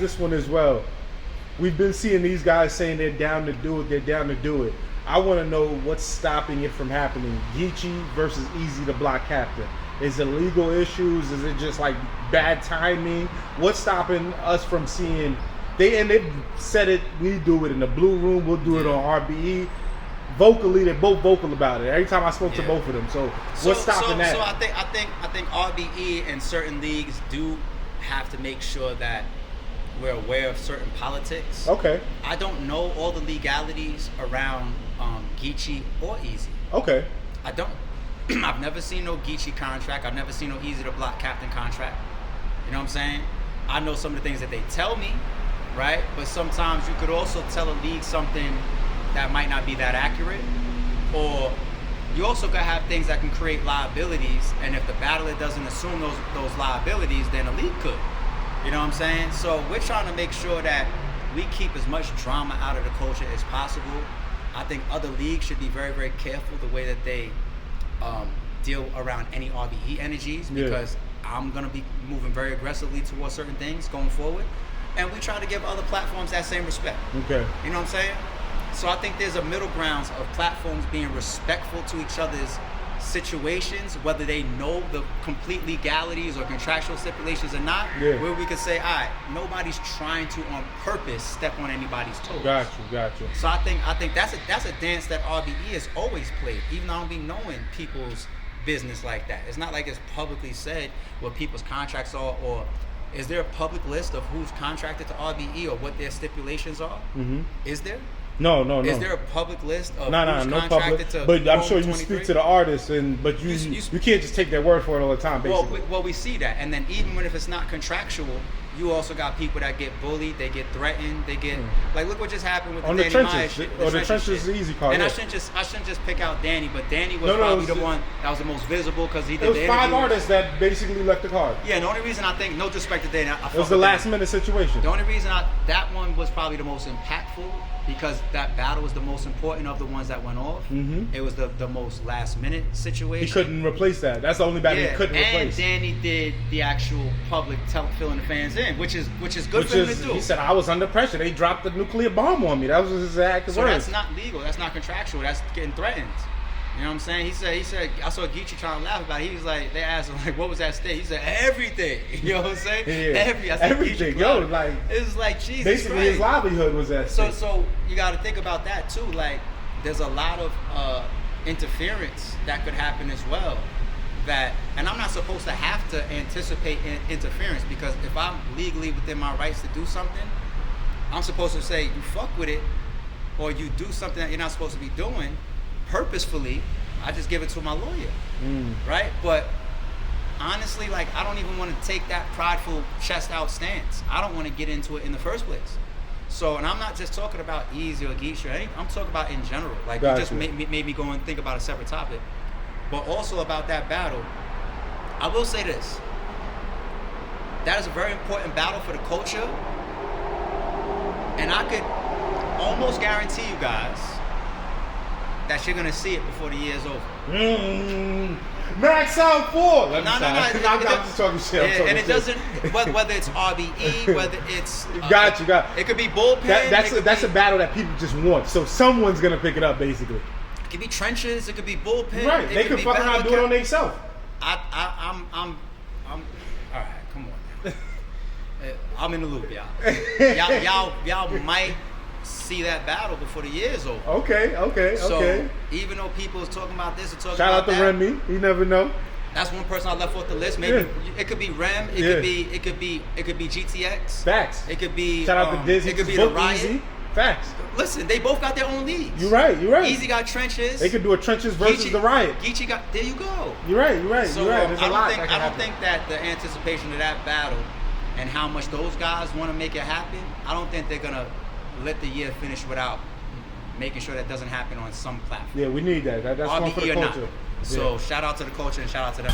this one as well. We've been seeing these guys saying they're down to do it. They're down to do it. I want to know what's stopping it from happening. Geechi versus Eazy, the block captain. Is it legal issues? Is it just like bad timing? What's stopping us from seeing? They said it. We do it in the Blue Room. We'll do it on RBE. Vocally, they're both vocal about it. Every time I spoke to both of them. So what's stopping that? So I think RBE and certain leagues do have to make sure that we're aware of certain politics. Okay. I don't know all the legalities around Geechi or Eazy. Okay. I don't. I've never seen no Geechi contract. I've never seen no Eazy the block captain contract. You know what I'm saying? I know some of the things that they tell me, right? But sometimes you could also tell a league something that might not be that accurate, or you also could have things that can create liabilities, and if the battler doesn't assume those liabilities, then a league could. You know what I'm saying? So we're trying to make sure that we keep as much drama out of the culture as possible. I think other leagues should be very, very careful the way that they deal around any RBE energies, because I'm going to be moving very aggressively towards certain things going forward. And we try to give other platforms that same respect. Okay. You know what I'm saying? So I think there's a middle grounds of platforms being respectful to each other's situations, whether they know the complete legalities or contractual stipulations or not, where we could say, all right, nobody's trying to on purpose step on anybody's toes. Got you. So I think that's a dance that RBE has always played, even though I don't be knowing people's business like that. It's not like it's publicly said what people's contracts are, or is there a public list of who's contracted to RBE or what their stipulations are? Mm-hmm. Is there? No. Is there a public list of who's no contracted public, to? but I'm sure you 23? speak to the artists, but you can't just take their word for it all the time. Basically, well, we see that, and then even if it's not contractual, you also got people that get bullied, they get threatened, they get like look what just happened with the Danny Myers shit. The trenches is the easy part. And I shouldn't just pick out Danny, but Danny was probably the one that was the most visible because he did the interview. It was 5 artists that basically left the card. Yeah, and the only reason I think, no disrespect to Danny, it was the last minute situation. The only reason that one was probably the most impactful, because that battle was the most important of the ones that went off. Mm-hmm. It was the most last minute situation. He couldn't replace that. That's the only battle he couldn't replace. And Danny did the actual public filling the fans in, which is good for him to do. He said, I was under pressure. They dropped the nuclear bomb on me. That was his exact words. So that's not legal. That's not contractual. That's getting threatened. You know what I'm saying? He said, I saw Geechi trying to laugh about it. He was like, they asked him, like, what was at stake? He said, everything. You know what I'm saying? Yeah. Everything. Yo, like, it was like, Jesus basically Christ. His livelihood was at stake. So you got to think about that too. Like, there's a lot of interference that could happen as well. And I'm not supposed to have to anticipate interference, because if I'm legally within my rights to do something, I'm supposed to say, you fuck with it, or you do something that you're not supposed to be doing purposefully. I just give it to my lawyer, right? But honestly, like, I don't even want to take that prideful chest out stance. I don't want to get into it in the first place. So, and I'm not just talking about Eazy or Geechi or anything. I'm talking about in general. Like, you just made me go and think about a separate topic. But also about that battle, I will say this. That is a very important battle for the culture. And I could almost guarantee you guys that you're going to see it before the year's over. Max out 4. No. I'm just talking shit. And it doesn't, whether it's RBE, whether it's... Got you. It could be bullpen. That's a battle that people just want. So someone's going to pick it up, basically. It could be trenches. It could be bullpen. Right. They could fuck around and do it on themselves. I'm all right, come on. I'm in the loop, y'all. Y'all might see that battle before the year's over. Okay. So even though people is talking about this and talking Shout about out to Remy. You never know. That's one person I left off the list. Maybe it could be Rem. It could be GTX. Facts. It could be shout out to Dizzy. It could be the Riot. Easy. Facts. Listen, they both got their own leagues. You're right. Eazy got trenches. They could do a trenches versus the Riot. Geechi got. There you go. You're right. So There's a lot. I don't think that the anticipation of that battle and how much those guys want to make it happen, I don't think they're gonna let the year finish without making sure that doesn't happen on some platform. Yeah, we need that. That's one for the culture. So shout out to the culture and shout out to them.